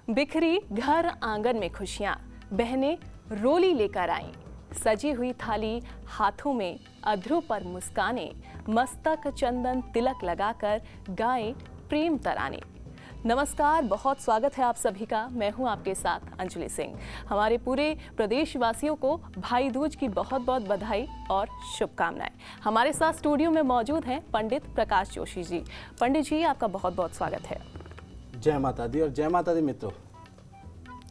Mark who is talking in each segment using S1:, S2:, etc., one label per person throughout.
S1: बिखरी घर आंगन में खुशियां, बहनें रोली लेकर आईं। सजी हुई थाली हाथों में, अधरों पर मुस्काने, मस्तक चंदन तिलक लगाकर गाएं प्रेम तराने। नमस्कार, बहुत स्वागत है आप सभी का। मैं हूं आपके साथ अंजलि सिंह। हमारे पूरे प्रदेशवासियों को भाई दूज की बहुत बहुत बधाई और शुभकामनाएं। हमारे साथ स्टूडियो में मौजूद हैं पंडित प्रकाश जोशी जी। पंडित जी, आपका बहुत बहुत स्वागत है।
S2: जय माता दी और जय माता दी मित्रों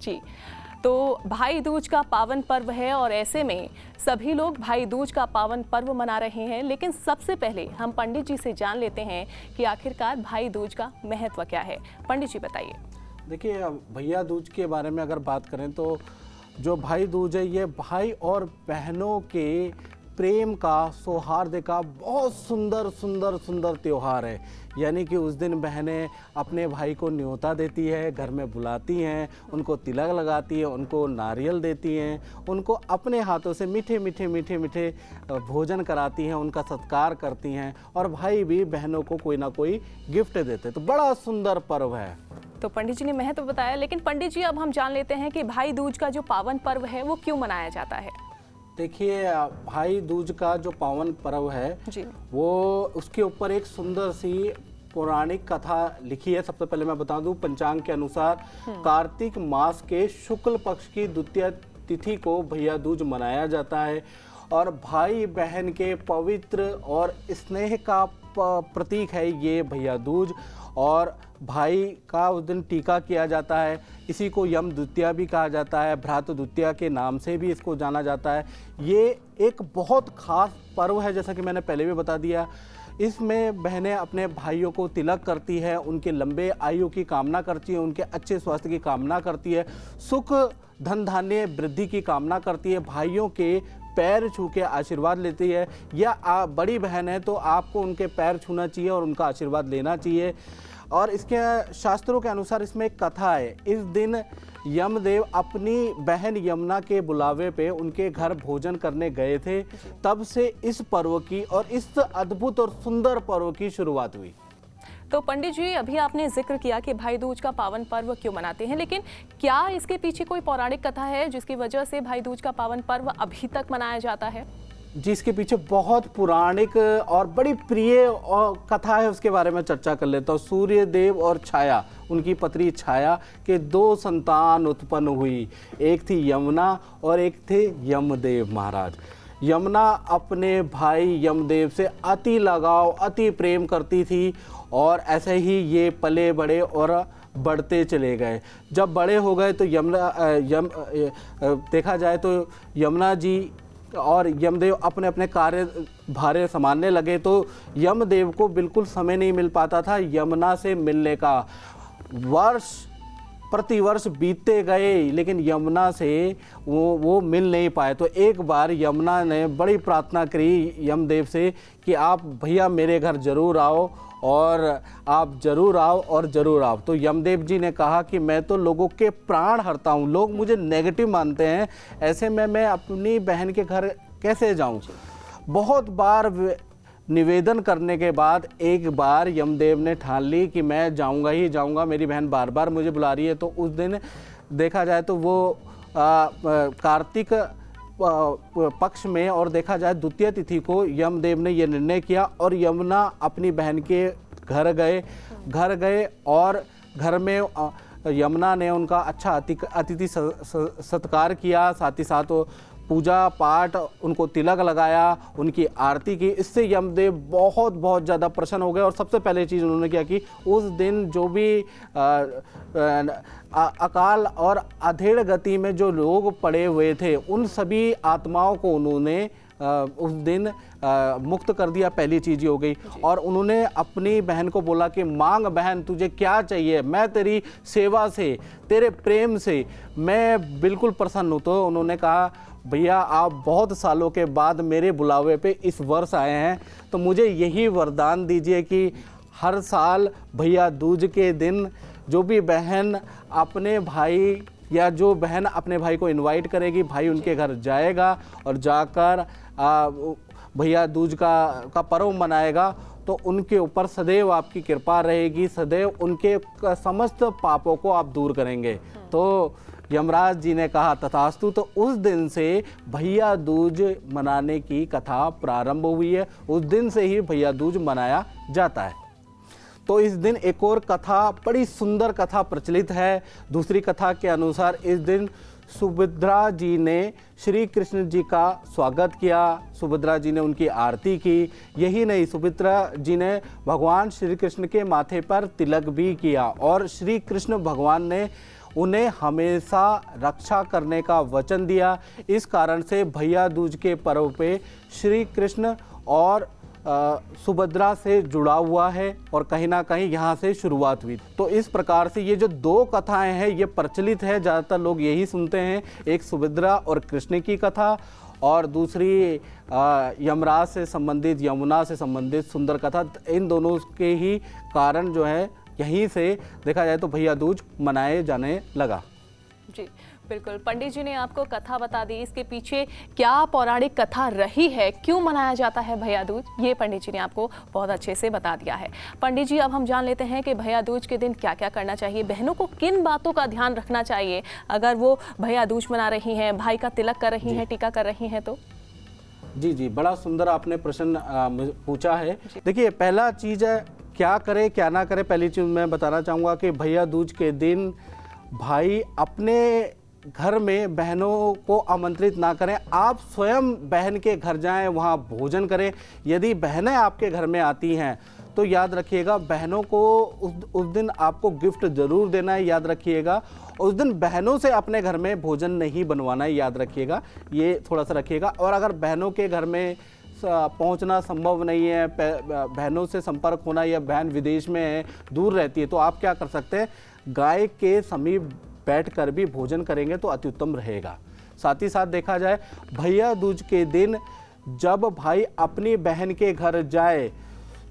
S1: जी। तो भाई दूज का पावन पर्व है और ऐसे में सभी लोग भाई दूज का पावन पर्व मना रहे हैं, लेकिन सबसे पहले हम पंडित जी से जान लेते हैं कि आखिरकार भाई दूज का महत्व क्या है। पंडित जी बताइए।
S2: देखिए, भैया दूज के बारे में अगर बात करें तो जो भाई दूज है ये भाई और बहनों के प्रेम का, सौहार्द का बहुत सुंदर सुंदर सुंदर त्यौहार है। यानी कि उस दिन बहनें अपने भाई को न्योता देती है, घर में बुलाती हैं, उनको तिलक लगाती है, उनको नारियल देती हैं, उनको अपने हाथों से मीठे मीठे मीठे मीठे भोजन कराती हैं, उनका सत्कार करती हैं और भाई भी बहनों को कोई ना कोई गिफ्ट देते। तो बड़ा सुंदर पर्व है।
S1: तो पंडित जी ने महत्व बताया, लेकिन पंडित जी अब हम जान लेते हैं कि भाई दूज का जो पावन पर्व है वो क्यों मनाया जाता है।
S2: देखिए, भाई दूज का जो पावन पर्व है
S1: जी,
S2: वो उसके ऊपर एक सुंदर सी पौराणिक कथा लिखी है। सबसे पहले मैं बता दूं, पंचांग के अनुसार कार्तिक मास के शुक्ल पक्ष की द्वितीय तिथि को भैया दूज मनाया जाता है और भाई बहन के पवित्र और स्नेह का प्रतीक है ये भैया दूज। और भाई का उस दिन टीका किया जाता है। इसी को यम द्वितीया भी कहा जाता है, भ्रात द्वितीया के नाम से भी इसको जाना जाता है। ये एक बहुत खास पर्व है, जैसा कि मैंने पहले भी बता दिया। इसमें बहनें अपने भाइयों को तिलक करती है, उनके लंबे आयु की कामना करती है, उनके अच्छे स्वास्थ्य की कामना करती है, सुख धन धान्य वृद्धि की कामना करती है, भाइयों के पैर छू के आशीर्वाद लेती है। या बड़ी बहन है तो आपको उनके पैर छूना चाहिए और उनका आशीर्वाद लेना चाहिए। और इसके शास्त्रों के अनुसार इसमें एक कथा है। इस दिन यमदेव अपनी बहन यमुना के बुलावे पे उनके घर भोजन करने गए थे। तब से इस पर्व की और इस अद्भुत और सुंदर पर्व की शुरुआत हुई।
S1: तो पंडित जी, अभी आपने जिक्र किया कि भाई दूज का पावन पर्व क्यों मनाते हैं, लेकिन क्या इसके पीछे कोई पौराणिक कथा है जिसकी वजह से भाई दूज का पावन पर्व अभी तक मनाया जाता है?
S2: जिसके पीछे बहुत पौराणिक और बड़ी प्रिय और कथा है, उसके बारे में चर्चा कर लेता हूँ। सूर्य देव और छाया, उनकी पत्नी छाया के दो संतान उत्पन्न हुई। एक थी यमुना और एक थे यमदेव महाराज। यमुना अपने भाई यमदेव से अति लगाव, अति प्रेम करती थी और ऐसे ही ये पले बड़े और बढ़ते चले गए। जब बड़े हो गए तो देखा जाए तो यमुना जी और यमदेव अपने अपने कार्य भारे संभालने लगे, तो यमदेव को बिल्कुल समय नहीं मिल पाता था यमुना से मिलने का। वर्ष प्रतिवर्ष बीतते गए लेकिन यमुना से वो मिल नहीं पाए। तो एक बार यमुना ने बड़ी प्रार्थना करी यमदेव से कि आप भैया मेरे घर जरूर आओ और आप जरूर आओ और ज़रूर आओ। तो यमदेव जी ने कहा कि मैं तो लोगों के प्राण हरता हूँ, लोग मुझे नेगेटिव मानते हैं, ऐसे में मैं अपनी बहन के घर कैसे जाऊँ। बहुत बार निवेदन करने के बाद एक बार यमदेव ने ठान ली कि मैं जाऊँगा ही जाऊँगा, मेरी बहन बार बार मुझे बुला रही है। तो उस दिन देखा जाए तो वो कार्तिक पक्ष में और देखा जाए द्वितीय तिथि को यमदेव ने यह निर्णय किया और यमुना अपनी बहन के घर गए और घर में यमुना ने उनका अच्छा अतिथि सत्कार किया, साथ ही साथ पूजा पाठ, उनको तिलक लगाया, उनकी आरती की। इससे यमदेव बहुत बहुत ज़्यादा प्रसन्न हो गए और सबसे पहले चीज़ उन्होंने क्या की, उस दिन जो भी अकाल और अधेड़ गति में जो लोग पड़े हुए थे उन सभी आत्माओं को उन्होंने उस दिन मुक्त कर दिया। पहली चीज़ ही हो गई। और उन्होंने अपनी बहन को बोला कि मांग बहन, तुझे क्या चाहिए, मैं तेरी सेवा से, तेरे प्रेम से मैं बिल्कुल प्रसन्न हूँ। तो उन्होंने कहा, भैया आप बहुत सालों के बाद मेरे बुलावे पे इस वर्ष आए हैं, तो मुझे यही वरदान दीजिए कि हर साल भैया दूज के दिन जो भी बहन अपने भाई या जो बहन अपने भाई को इनवाइट करेगी, भाई उनके घर जाएगा और जाकर भैया दूज का पर्व मनाएगा, तो उनके ऊपर सदैव आपकी कृपा रहेगी, सदैव उनके समस्त पापों को आप दूर करेंगे। तो यमराज जी ने कहा तथास्तु। तो उस दिन से भैया दूज मनाने की कथा प्रारंभ हुई है। उस दिन से ही भैया दूज मनाया जाता है। तो इस दिन एक और कथा, बड़ी सुंदर कथा प्रचलित है। दूसरी कथा के अनुसार इस दिन सुभद्रा जी ने श्री कृष्ण जी का स्वागत किया, सुभद्रा जी ने उनकी आरती की। यही नहीं, सुभद्रा जी ने भगवान श्री कृष्ण के माथे पर तिलक भी किया और श्री कृष्ण भगवान ने उन्हें हमेशा रक्षा करने का वचन दिया। इस कारण से भैया दूज के पर्व पे श्री कृष्ण और सुभद्रा से जुड़ा हुआ है और कहीं ना कहीं यहाँ से शुरुआत हुई। तो इस प्रकार से ये जो दो कथाएं हैं ये प्रचलित है, ज़्यादातर लोग यही सुनते हैं। एक सुभद्रा और कृष्ण की कथा और दूसरी यमराज से संबंधित, यमुना से संबंधित सुंदर कथा। इन दोनों के ही कारण जो है यहीं से देखा जाए तो भैया दूज मनाए जाने लगा।
S1: जी बिल्कुल, पंडित जी ने आपको कथा बता दी, इसके पीछे क्या पौराणिक कथा रही है, क्यों मनाया जाता है भैया दूज, ये पंडित जी ने आपको बहुत अच्छे से बता दिया है। पंडित जी, अब हम जान लेते हैं कि भैया दूज के दिन क्या क्या करना चाहिए, बहनों को किन बातों का ध्यान रखना चाहिए अगर वो भैया दूज मना रही हैं, भाई का तिलक कर रही हैं, टीका कर रही हैं तो।
S2: जी, बड़ा सुंदर आपने प्रश्न पूछा है। देखिए, पहला चीज़ है क्या करे क्या ना करे। पहली चीज़ मैं बताना चाहूँगा कि भैया दूज के दिन भाई अपने घर में बहनों को आमंत्रित ना करें, आप स्वयं बहन के घर जाएं, वहाँ भोजन करें। यदि बहनें आपके घर में आती हैं तो याद रखिएगा बहनों को उस दिन आपको गिफ्ट ज़रूर देना है, याद रखिएगा। उस दिन बहनों से अपने घर में भोजन नहीं बनवाना है, याद रखिएगा, ये थोड़ा सा रखिएगा। और अगर बहनों के घर में पहुंचना संभव नहीं है, बहनों से संपर्क होना, या बहन विदेश में है, दूर रहती है, तो आप क्या कर सकते हैं, गाय के समीप बैठकर भी भोजन करेंगे तो अति उत्तम रहेगा। साथ ही साथ देखा जाए भैया दूज के दिन जब भाई अपनी बहन के घर जाए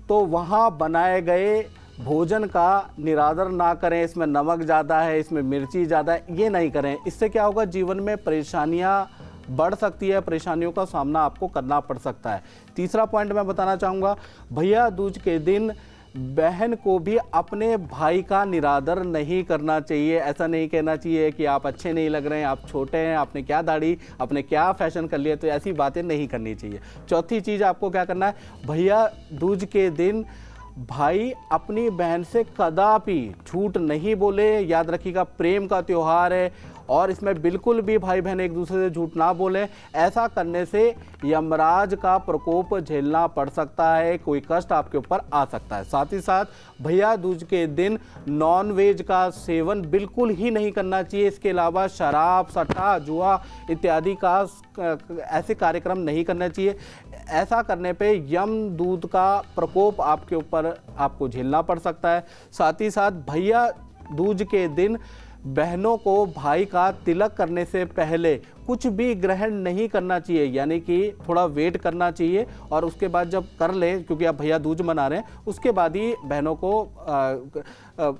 S2: तो वहाँ बनाए गए भोजन का निरादर ना करें। इसमें नमक ज़्यादा है, इसमें मिर्ची ज़्यादा है, ये नहीं करें। इससे क्या होगा, जीवन में परेशानियाँ बढ़ सकती है, परेशानियों का सामना आपको करना पड़ सकता है। तीसरा पॉइंट मैं बताना चाहूँगा, भैया दूज के दिन बहन को भी अपने भाई का निरादर नहीं करना चाहिए। ऐसा नहीं कहना चाहिए कि आप अच्छे नहीं लग रहे हैं, आप छोटे हैं, आपने क्या दाढ़ी, आपने क्या फैशन कर लिया, तो ऐसी बातें नहीं करनी चाहिए। चौथी चीज़ आपको क्या करना है, भैया दूज के दिन भाई अपनी बहन से कदापि झूठ नहीं बोले। याद रखिएगा, प्रेम का त्यौहार है और इसमें बिल्कुल भी भाई बहन एक दूसरे से झूठ ना बोले। ऐसा करने से यमराज का प्रकोप झेलना पड़ सकता है, कोई कष्ट आपके ऊपर आ सकता है। साथ ही साथ भैया दूज के दिन नॉन वेज का सेवन बिल्कुल ही नहीं करना चाहिए। इसके अलावा शराब, सट्टा, जुआ इत्यादि का ऐसे कार्यक्रम नहीं करना चाहिए। ऐसा करने पे यमदूत का प्रकोप आपके ऊपर आपको झेलना पड़ सकता है। साथ ही साथ भैया दूज के दिन बहनों को भाई का तिलक करने से पहले कुछ भी ग्रहण नहीं करना चाहिए, यानी कि थोड़ा वेट करना चाहिए और उसके बाद जब कर ले, क्योंकि आप भैया दूज मना रहे हैं, उसके बाद ही बहनों को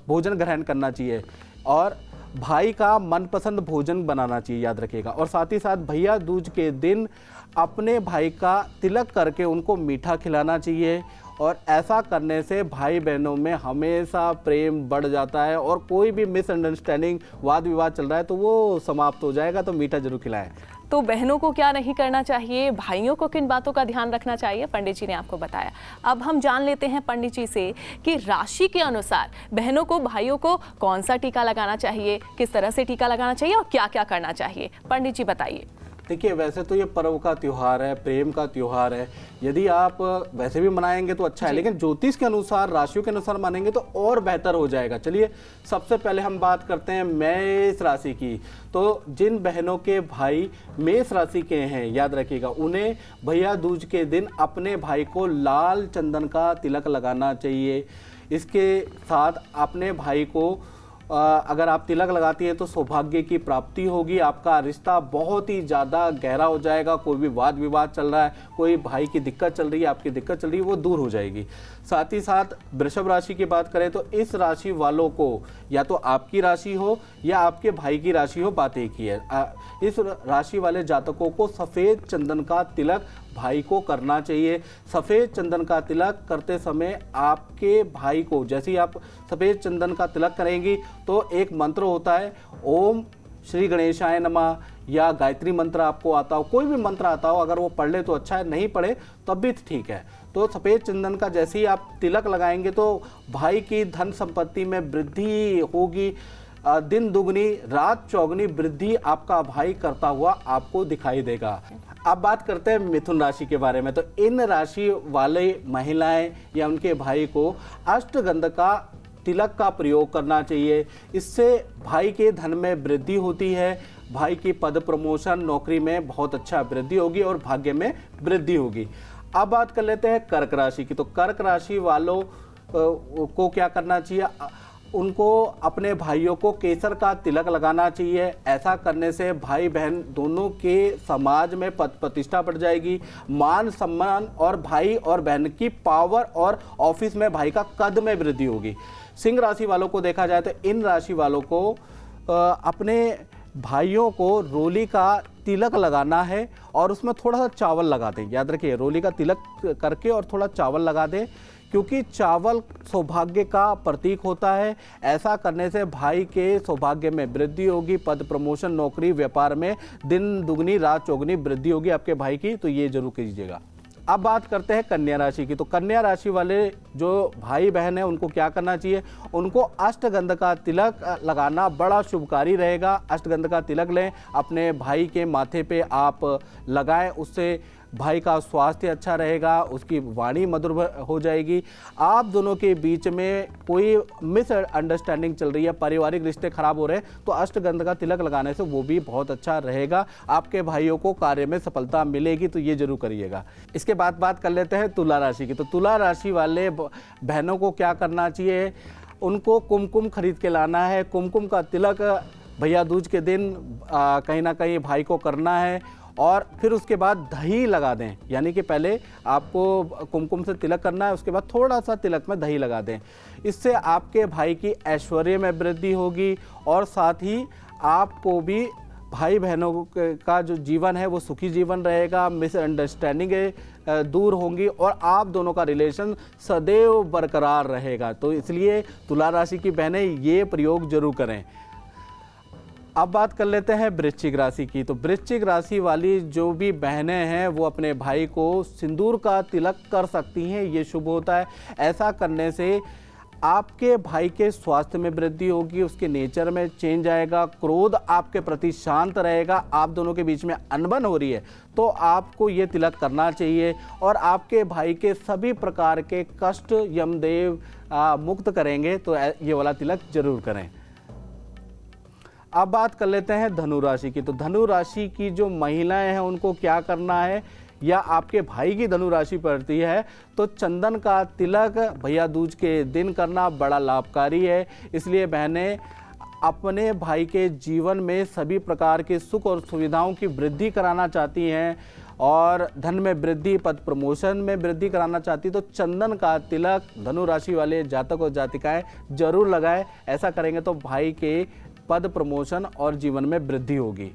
S2: भोजन ग्रहण करना चाहिए और भाई का मनपसंद भोजन बनाना चाहिए, याद रखिएगा। और साथ ही साथ भैया दूज के दिन अपने भाई का तिलक करके उनको मीठा खिलाना चाहिए और ऐसा करने से भाई बहनों में हमेशा प्रेम बढ़ जाता है और कोई भी मिसअंडरस्टैंडिंग, वाद विवाद चल रहा है तो वो समाप्त हो जाएगा। तो मीठा जरूर खिलाएं।
S1: तो बहनों को क्या नहीं करना चाहिए, भाइयों को किन बातों का ध्यान रखना चाहिए, पंडित जी ने आपको बताया। अब हम जान लेते हैं पंडित जी से कि राशि के अनुसार बहनों को भाइयों को कौन सा टीका लगाना चाहिए, किस तरह से टीका लगाना चाहिए और क्या क्या करना चाहिए, पंडित जी बताइए।
S2: देखिए, वैसे तो ये पर्व का त्यौहार है, प्रेम का त्यौहार है, यदि आप वैसे भी मनाएंगे तो अच्छा है, लेकिन ज्योतिष के अनुसार, राशियों के अनुसार मानेंगे तो और बेहतर हो जाएगा। चलिए, सबसे पहले हम बात करते हैं मेष राशि की। तो जिन बहनों के भाई मेष राशि के हैं, याद रखिएगा, उन्हें भैया दूज के दिन अपने भाई को लाल चंदन का तिलक लगाना चाहिए। इसके साथ अपने भाई को अगर आप तिलक लगाती हैं तो सौभाग्य की प्राप्ति होगी, आपका रिश्ता बहुत ही ज़्यादा गहरा हो जाएगा। कोई भी वाद विवाद चल रहा है, कोई भाई की दिक्कत चल रही है, आपकी दिक्कत चल रही है, वो दूर हो जाएगी। साथ ही साथ वृषभ राशि की बात करें तो इस राशि वालों को या तो आपकी राशि हो या आपके भाई की राशि हो, बात एक ही है। इस राशि वाले जातकों को सफ़ेद चंदन का तिलक भाई को करना चाहिए। सफ़ेद चंदन का तिलक करते समय आपके भाई को, जैसे ही आप सफ़ेद चंदन का तिलक करेंगी तो एक मंत्र होता है, ओम श्री गणेशाय नमः, या गायत्री मंत्र आपको आता हो, कोई भी मंत्र आता हो, अगर वो पढ़ ले तो अच्छा है, नहीं पढ़े तब भी ठीक है। तो सफ़ेद चंदन का जैसे ही आप तिलक लगाएंगे तो भाई की धन संपत्ति में वृद्धि होगी, दिन दुगनी रात चौगनी वृद्धि आपका भाई करता हुआ आपको दिखाई देगा। अब बात करते हैं मिथुन राशि के बारे में। तो इन राशि वाले महिलाएं या उनके भाई को अष्टगंध का तिलक का प्रयोग करना चाहिए। इससे भाई के धन में वृद्धि होती है, भाई की पद प्रमोशन नौकरी में बहुत अच्छा वृद्धि होगी और भाग्य में वृद्धि होगी। अब बात कर लेते हैं कर्क राशि की। तो कर्क राशि वालों को क्या करना चाहिए? उनको अपने भाइयों को केसर का तिलक लगाना चाहिए। ऐसा करने से भाई बहन दोनों के समाज में पद प्रतिष्ठा बढ़ जाएगी, मान सम्मान और भाई और बहन की पावर और ऑफिस में भाई का कद में वृद्धि होगी। सिंह राशि वालों को देखा जाए तो इन राशि वालों को अपने भाइयों को रोली का तिलक लगाना है और उसमें थोड़ा सा चावल लगा दें। याद रखिए, रोली का तिलक करके और थोड़ा चावल लगा दें, क्योंकि चावल सौभाग्य का प्रतीक होता है। ऐसा करने से भाई के सौभाग्य में वृद्धि होगी, पद प्रमोशन नौकरी व्यापार में दिन दुगनी रात चौगनी वृद्धि होगी आपके भाई की, तो ये जरूर कीजिएगा। अब बात करते हैं कन्या राशि की। तो कन्या राशि वाले जो भाई बहन हैं उनको क्या करना चाहिए? उनको अष्टगंध का तिलक लगाना बड़ा शुभकारी रहेगा। अष्टगंध का तिलक लें, अपने भाई के माथे पे आप लगाएं, उससे भाई का स्वास्थ्य अच्छा रहेगा, उसकी वाणी मधुर हो जाएगी। आप दोनों के बीच में कोई मिसअंडरस्टैंडिंग चल रही है, पारिवारिक रिश्ते खराब हो रहे हैं, तो अष्टगंध का तिलक लगाने से वो भी बहुत अच्छा रहेगा। आपके भाइयों को कार्य में सफलता मिलेगी, तो ये जरूर करिएगा। इसके बाद बात कर लेते हैं तुला राशि की। तो तुला राशि वाले बहनों को क्या करना चाहिए? उनको कुमकुम खरीद के लाना है। कुमकुम का तिलक भैया दूज के दिन कहीं ना कहीं भाई को करना है और फिर उसके बाद दही लगा दें। यानी कि पहले आपको कुमकुम से तिलक करना है, उसके बाद थोड़ा सा तिलक में दही लगा दें। इससे आपके भाई की ऐश्वर्य में वृद्धि होगी और साथ ही आपको भी भाई बहनों का जो जीवन है वो सुखी जीवन रहेगा, मिसअंडरस्टैंडिंग दूर होंगी और आप दोनों का रिलेशन सदैव बरकरार रहेगा। तो इसलिए तुला राशि की बहनें ये प्रयोग जरूर करें। अब बात कर लेते हैं वृश्चिक राशि की। तो वृश्चिक राशि वाली जो भी बहनें हैं वो अपने भाई को सिंदूर का तिलक कर सकती हैं, ये शुभ होता है। ऐसा करने से आपके भाई के स्वास्थ्य में वृद्धि होगी, उसके नेचर में चेंज आएगा, क्रोध आपके प्रति शांत रहेगा। आप दोनों के बीच में अनबन हो रही है तो आपको ये तिलक करना चाहिए और आपके भाई के सभी प्रकार के कष्ट यमदेव मुक्त करेंगे। तो ये वाला तिलक जरूर करें। अब बात कर लेते हैं धनु राशि की। तो धनु राशि की जो महिलाएं हैं उनको क्या करना है, या आपके भाई की धनु राशि पड़ती है तो चंदन का तिलक भैया दूज के दिन करना बड़ा लाभकारी है। इसलिए बहनें अपने भाई के जीवन में सभी प्रकार के सुख और सुविधाओं की वृद्धि कराना चाहती हैं और धन में वृद्धि, पद प्रमोशन में वृद्धि कराना चाहती, तो चंदन का तिलक धनु राशि वाले जातक और जातिकाएं जरूर लगाएं। ऐसा करेंगे तो भाई के पद प्रमोशन और जीवन में वृद्धि होगी।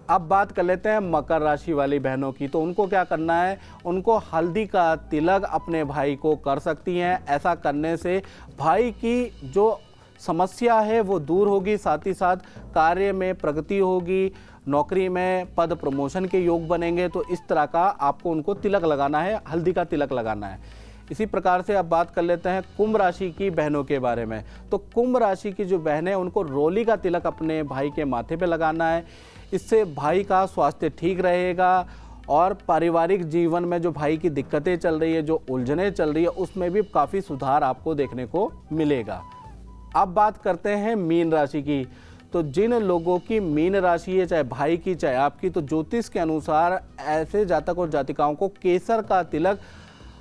S2: अब बात कर लेते हैं मकर राशि वाली बहनों की। तो उनको क्या करना है? उनको हल्दी का तिलक अपने भाई को कर सकती हैं। ऐसा करने से भाई की जो समस्या है वो दूर होगी, साथ ही साथ कार्य में प्रगति होगी, नौकरी में पद प्रमोशन के योग बनेंगे। तो इस तरह का आपको उनको तिलक लगाना है, हल्दी का तिलक लगाना है। इसी प्रकार से अब बात कर लेते हैं कुंभ राशि की बहनों के बारे में। तो कुंभ राशि की जो बहनें हैं उनको रोली का तिलक अपने भाई के माथे पे लगाना है। इससे भाई का स्वास्थ्य ठीक रहेगा और पारिवारिक जीवन में जो भाई की दिक्कतें चल रही है, जो उलझनें चल रही है, उसमें भी काफ़ी सुधार आपको देखने को मिलेगा। अब बात करते हैं मीन राशि की। तो जिन लोगों की मीन राशि है, चाहे भाई की चाहे आपकी, तो ज्योतिष के अनुसार ऐसे जातक और जातिकाओं को केसर का तिलक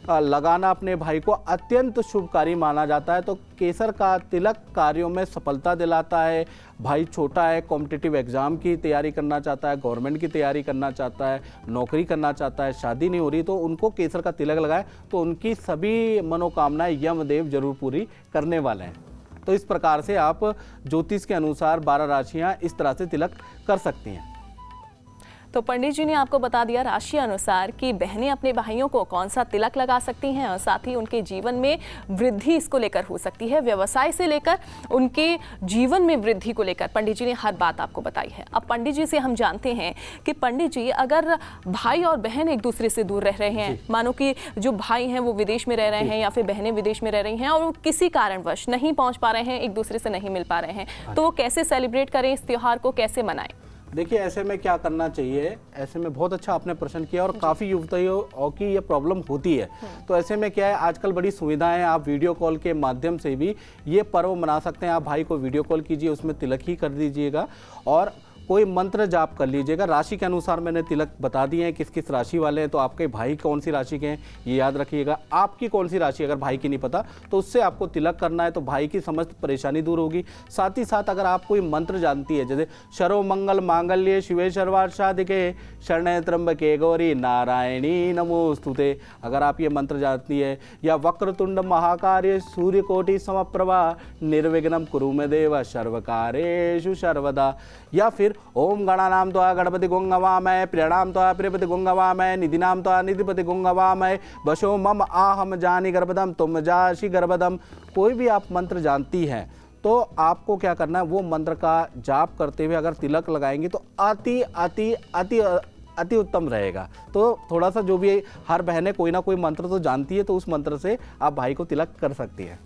S2: लगाना अपने भाई को अत्यंत शुभकारी माना जाता है। तो केसर का तिलक कार्यों में सफलता दिलाता है। भाई छोटा है, कॉम्पिटिटिव एग्जाम की तैयारी करना चाहता है, गवर्नमेंट की तैयारी करना चाहता है, नौकरी करना चाहता है, शादी नहीं हो रही, तो उनको केसर का तिलक लगाए तो उनकी सभी मनोकामनाएं यमदेव जरूर पूरी करने वाले हैं। तो इस प्रकार से आप ज्योतिष के अनुसार 12 राशियां इस तरह से तिलक कर सकती हैं।
S1: तो पंडित जी ने आपको बता दिया राशि अनुसार कि बहनें अपने भाइयों को कौन सा तिलक लगा सकती हैं और साथ ही उनके जीवन में वृद्धि इसको लेकर हो सकती है, व्यवसाय से लेकर उनके जीवन में वृद्धि को लेकर पंडित जी ने हर बात आपको बताई है। अब पंडित जी से हम जानते हैं कि पंडित जी, अगर भाई और बहन एक दूसरे से दूर रह रहे हैं, मानो कि जो भाई हैं वो विदेश में रह रहे हैं या फिर बहनें विदेश में रह रही हैं और वो किसी कारणवश नहीं पहुंच पा रहे हैं, एक दूसरे से नहीं मिल पा रहे हैं, तो वो कैसे सेलिब्रेट करें, इस त्योहार को कैसे मनाएं?
S2: देखिए, ऐसे में क्या करना चाहिए, ऐसे में बहुत अच्छा आपने प्रश्न किया और काफ़ी युवतियों की ये प्रॉब्लम होती है। तो ऐसे में क्या है, आजकल बड़ी सुविधाएं हैं, आप वीडियो कॉल के माध्यम से भी ये पर्व मना सकते हैं। आप भाई को वीडियो कॉल कीजिए, उसमें तिलक ही कर दीजिएगा और कोई मंत्र जाप कर लीजिएगा। राशि के अनुसार मैंने तिलक बता दिए हैं किस किस राशि वाले हैं, तो आपके भाई कौन सी राशि के हैं ये याद रखिएगा। आपकी कौन सी राशि, अगर भाई की नहीं पता तो उससे आपको तिलक करना है, तो भाई की समस्त परेशानी दूर होगी। साथ ही साथ अगर आप कोई मंत्र जानती है, जैसे शरो मंगल मांगल्ये शिवे सर्वार्थ साधिके शरण्ये त्र्यंबके गौरी नारायणी नमोस्तुते, अगर आप ये मंत्र जानती है, या वक्रतुंड महाकार्य सूर्यकोटि समप्रभा निर्विघ्नं कुरु मे देव सर्वकार्येषु सर्वदा, या फिर ओम गणानाम त्वा गणपति गुंगवामय प्रियणाम त्वा प्रियपति गुंगवामय निधिनाम त्वा निधिपति गुंगवामय वशो मम आहम जानी गर्भदम तुम जाशी गर्भदम, कोई भी आप मंत्र जानती हैं तो आपको क्या करना है, वो मंत्र का जाप करते हुए अगर तिलक लगाएंगे तो अति अति अति अति उत्तम रहेगा। तो थोड़ा सा जो भी हर बहनें कोई ना कोई मंत्र तो जानती है, तो उस मंत्र से आप भाई को तिलक कर सकती है।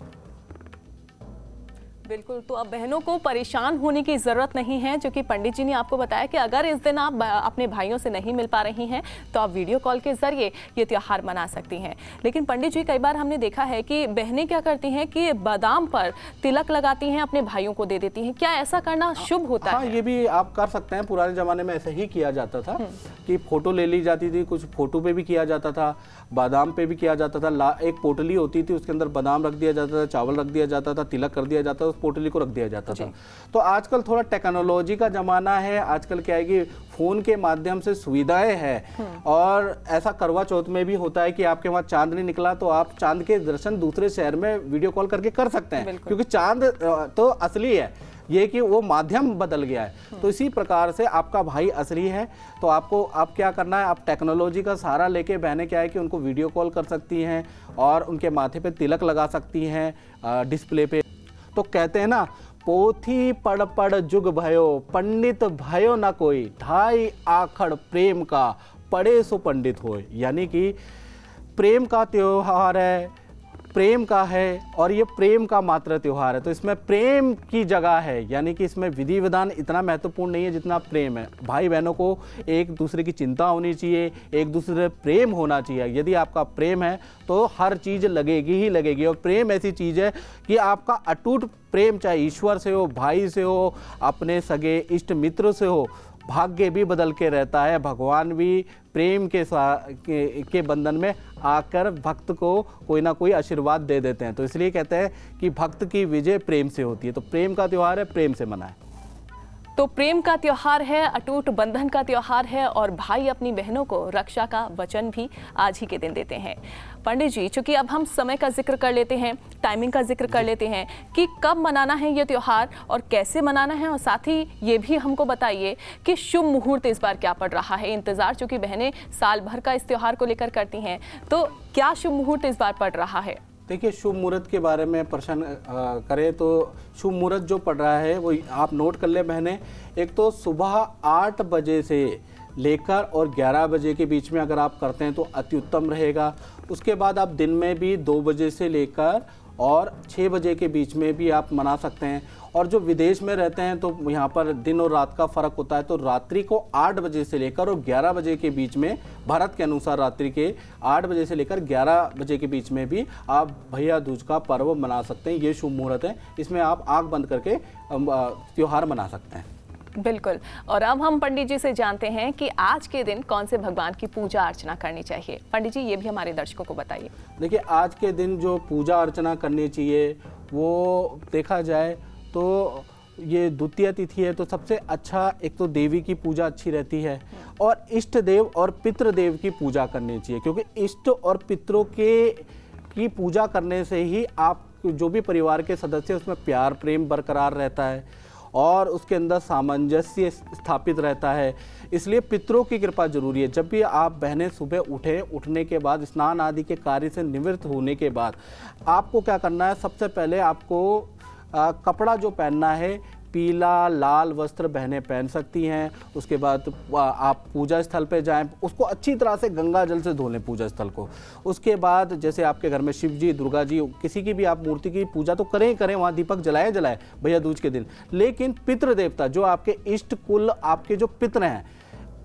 S1: बिल्कुल, तो अब बहनों को परेशान होने की ज़रूरत नहीं है, जो कि पंडित जी ने आपको बताया कि अगर इस दिन आप अपने भाइयों से नहीं मिल पा रही हैं तो आप वीडियो कॉल के ज़रिए ये त्यौहार मना सकती हैं। लेकिन पंडित जी, कई बार हमने देखा है कि बहनें क्या करती हैं कि बादाम पर तिलक लगाती हैं, अपने भाइयों को दे देती हैं, क्या ऐसा करना शुभ होता है?
S2: हाँ, ये भी आप कर सकते हैं। पुराने ज़माने में ऐसा ही किया जाता था कि फ़ोटो ले ली जाती थी, कुछ फ़ोटो पे भी किया जाता था, बादाम पे भी किया जाता था। एक पोटली होती थी, उसके अंदर बादाम रख दिया जाता था, चावल रख दिया जाता था, तिलक कर दिया जाता था, उस पोटली को रख दिया जाता था। तो आजकल थोड़ा टेक्नोलॉजी का ज़माना है, आजकल क्या है कि फ़ोन के माध्यम से सुविधाएं हैं, और ऐसा करवा चौथ में भी होता है कि आपके वहाँ चांद नहीं निकला तो आप चांद के दर्शन दूसरे शहर में वीडियो कॉल करके कर सकते हैं, क्योंकि चांद तो असली है, ये कि वो माध्यम बदल गया है। तो इसी प्रकार से आपका भाई असली है, तो आपको आप क्या करना है, आप टेक्नोलॉजी का सहारा लेके बहनें क्या है कि उनको वीडियो कॉल कर सकती हैं और उनके माथे पे तिलक लगा सकती हैं डिस्प्ले पे। तो कहते हैं ना, पोथी पढ़ पढ़ जुग भयो पंडित भयो न कोई, ढाई आखड़ प्रेम का पढ़े सो पंडित होए, यानी कि प्रेम का त्योहार है, प्रेम का है और ये प्रेम का मात्र त्योहार है, तो इसमें प्रेम की जगह है, यानी कि इसमें विधि विधान इतना महत्वपूर्ण नहीं है जितना प्रेम है। भाई बहनों को एक दूसरे की चिंता होनी चाहिए, एक दूसरे से प्रेम होना चाहिए। यदि आपका प्रेम है तो हर चीज़ लगेगी ही लगेगी, और प्रेम ऐसी चीज़ है कि आपका अटूट प्रेम, चाहे ईश्वर से हो, भाई से हो, अपने सगे इष्ट मित्र से हो, भाग्य भी बदल के रहता है। भगवान भी प्रेम के बंधन में आकर भक्त को कोई ना कोई आशीर्वाद दे देते हैं। तो इसलिए कहते हैं कि भक्त की विजय प्रेम से होती है। तो प्रेम का त्यौहार है, प्रेम से मनाएं।
S1: तो प्रेम का त्योहार है, अटूट बंधन का त्योहार है, और भाई अपनी बहनों को रक्षा का वचन भी आज ही के दिन देते हैं। पंडित जी, चूंकि अब हम समय का जिक्र कर लेते हैं, टाइमिंग का जिक्र कर लेते हैं कि कब मनाना है ये त्योहार और कैसे मनाना है, और साथ ही ये भी हमको बताइए कि शुभ मुहूर्त इस बार क्या पड़ रहा है। इंतज़ार चूंकि बहनें साल भर का इस त्योहार को लेकर करती हैं, तो क्या शुभ मुहूर्त इस बार पड़ रहा है?
S2: देखिए, शुभ मुहूर्त के बारे में प्रश्न करें तो शुभ मुहूर्त जो पड़ रहा है वो आप नोट कर ले बहनें। एक तो सुबह 8 बजे से लेकर और 11 बजे के बीच में अगर आप करते हैं तो अति उत्तम रहेगा। उसके बाद आप दिन में भी 2 बजे से लेकर और 6 बजे के बीच में भी आप मना सकते हैं। और जो विदेश में रहते हैं तो यहाँ पर दिन और रात का फ़र्क होता है, तो रात्रि को 8 बजे से लेकर और 11 बजे के बीच में, भारत के अनुसार रात्रि के 8 बजे से लेकर 11 बजे के बीच में भी आप भैया दूज का पर्व मना सकते हैं। ये शुभ मुहूर्त है, इसमें आप आँख बंद करके त्यौहार मना सकते हैं।
S1: बिल्कुल। और अब हम पंडित जी से जानते हैं कि आज के दिन कौन से भगवान की पूजा अर्चना करनी चाहिए। पंडित जी, ये भी हमारे दर्शकों को बताइए।
S2: देखिए, आज के दिन जो पूजा अर्चना करनी चाहिए वो देखा जाए तो ये द्वितीय तिथि है, तो सबसे अच्छा एक तो देवी की पूजा अच्छी रहती है, और इष्ट देव और पितृदेव की पूजा करनी चाहिए, क्योंकि इष्ट और पितरों की पूजा करने से ही आप जो भी परिवार के सदस्य उसमें प्यार प्रेम बरकरार रहता है। और उसके अंदर सामंजस्य स्थापित रहता है। इसलिए पितरों की कृपा जरूरी है। जब भी आप बहनें सुबह उठने के बाद स्नान आदि के कार्य से निवृत्त होने के बाद आपको क्या करना है, सबसे पहले आपको कपड़ा जो पहनना है, पीला लाल वस्त्र बहनें पहन सकती हैं। उसके बाद आप पूजा स्थल पे जाएं, उसको अच्छी तरह से गंगा जल से धो लें पूजा स्थल को। उसके बाद जैसे आपके घर में शिव जी, दुर्गा जी, किसी की भी आप मूर्ति की पूजा तो करें ही करें, वहाँ दीपक जलाएं भैया दूज के दिन। लेकिन पितृ देवता जो आपके इष्ट कुल, आपके जो पितर हैं,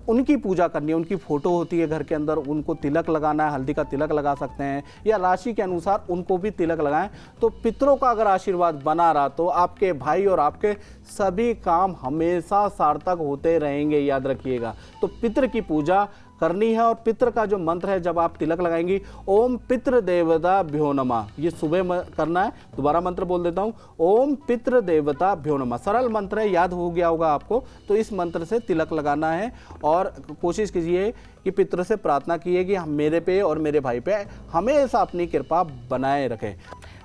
S2: उनकी पूजा करनी है। उनकी फोटो होती है घर के अंदर, उनको तिलक लगाना है, हल्दी का तिलक लगा सकते हैं, या राशि के अनुसार उनको भी तिलक लगाएं। तो पितरों का अगर आशीर्वाद बना रहा तो आपके भाई और आपके सभी काम हमेशा सार्थक होते रहेंगे, याद रखिएगा। तो पितर की पूजा करनी है। और पितर का जो मंत्र है, जब आप तिलक लगाएंगी, ओम पितृ देवता भ्यो नमः, ये सुबह करना है। दोबारा मंत्र बोल देता हूँ, ओम पितृ देवता भ्यो नमः। सरल मंत्र है, याद हो गया होगा आपको। तो इस मंत्र से तिलक लगाना है और कोशिश कीजिए कि पितर से प्रार्थना कीजिए कि मेरे पे और मेरे भाई पे हमेशा अपनी कृपा बनाए रखें।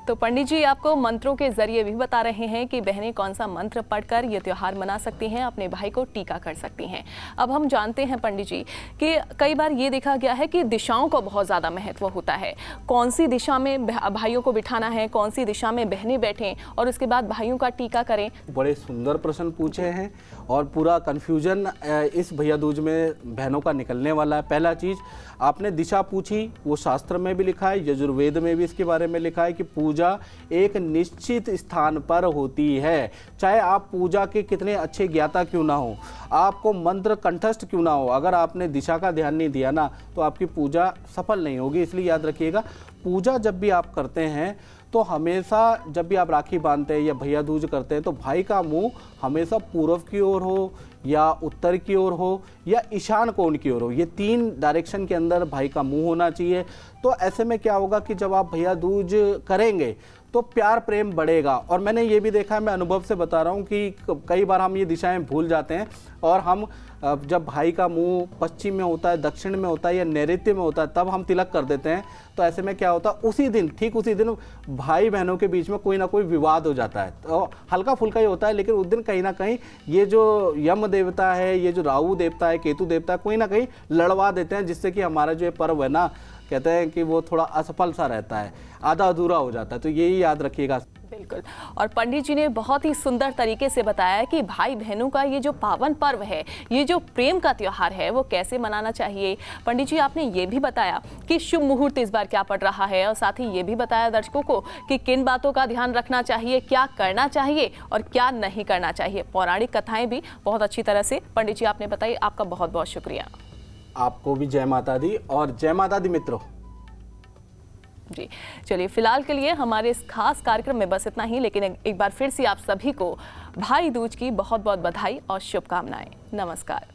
S1: तो पंडित जी आपको मंत्रों के जरिए भी बता रहे हैं कि बहनें कौन सा मंत्र पढ़कर ये त्योहार मना सकती हैं, अपने भाई को टीका कर सकती हैं। अब हम जानते हैं पंडित जी कि कई बार ये देखा गया है कि दिशाओं का बहुत ज़्यादा महत्व होता है। कौन सी दिशा में भाइयों को बिठाना है, कौन सी दिशा में बहनें बैठें और उसके बाद भाइयों का टीका करें।
S2: बड़े सुंदर प्रश्न पूछे हैं और पूरा कन्फ्यूजन इस भैया दूज में बहनों का निकलने वाला है। पहला चीज़, आपने दिशा पूछी, वो शास्त्र में भी लिखा है, यजुर्वेद में भी इसके बारे में लिखा है कि पूजा एक निश्चित स्थान पर होती है। चाहे आप पूजा के कितने अच्छे ज्ञाता क्यों ना हो, आपको मंत्र कंठस्थ क्यों ना हो, अगर आपने दिशा का ध्यान नहीं दिया ना तो आपकी पूजा सफल नहीं होगी। इसलिए याद रखिएगा, पूजा जब भी आप करते हैं तो हमेशा, जब भी आप राखी बांधते हैं या भैया दूज करते हैं, तो भाई का मुंह हमेशा पूर्व की ओर हो या उत्तर की ओर हो या ईशान कोण की ओर हो। ये 3 डायरेक्शन के अंदर भाई का मुंह होना चाहिए। तो ऐसे में क्या होगा कि जब आप भैया दूज करेंगे तो प्यार प्रेम बढ़ेगा। और मैंने ये भी देखा है, मैं अनुभव से बता रहा हूँ कि कई बार हम ये दिशाएं भूल जाते हैं और हम जब भाई का मुंह पश्चिम में होता है, दक्षिण में होता है या नैऋत्य में होता है, तब हम तिलक कर देते हैं। तो ऐसे में क्या होता है, उसी दिन, ठीक उसी दिन भाई बहनों के बीच में कोई ना कोई विवाद हो जाता है। तो हल्का फुल्का ही होता है, लेकिन उस दिन कहीं ना कहीं ये जो यम देवता है, ये जो राहु देवता है, केतु देवता है, कोई ना कहीं लड़वा देते हैं, जिससे कि हमारा जो ये पर्व है ना, कहते हैं कि वो थोड़ा असफल सा रहता है, आधा अधूरा हो जाता है। तो यही याद रखिएगा।
S1: बिल्कुल। और पंडित जी ने बहुत ही सुंदर तरीके से बताया कि भाई बहनों का ये जो पावन पर्व है, ये जो प्रेम का त्योहार है, वो कैसे मनाना चाहिए। पंडित जी आपने ये भी बताया कि शुभ मुहूर्त इस बार क्या पड़ रहा है और साथ ही ये भी बताया दर्शकों को कि किन बातों का ध्यान रखना चाहिए, क्या करना चाहिए और क्या नहीं करना चाहिए। पौराणिक कथाएं भी बहुत अच्छी तरह से पंडित जी आपने बताई। आपका बहुत बहुत शुक्रिया।
S2: आपको भी जय माता दी और जय माता दी मित्रों।
S1: जी चलिए, फिलहाल के लिए हमारे इस खास कार्यक्रम में बस इतना ही, लेकिन एक बार फिर से आप सभी को भाई दूज की बहुत बहुत बधाई और शुभकामनाएं। नमस्कार।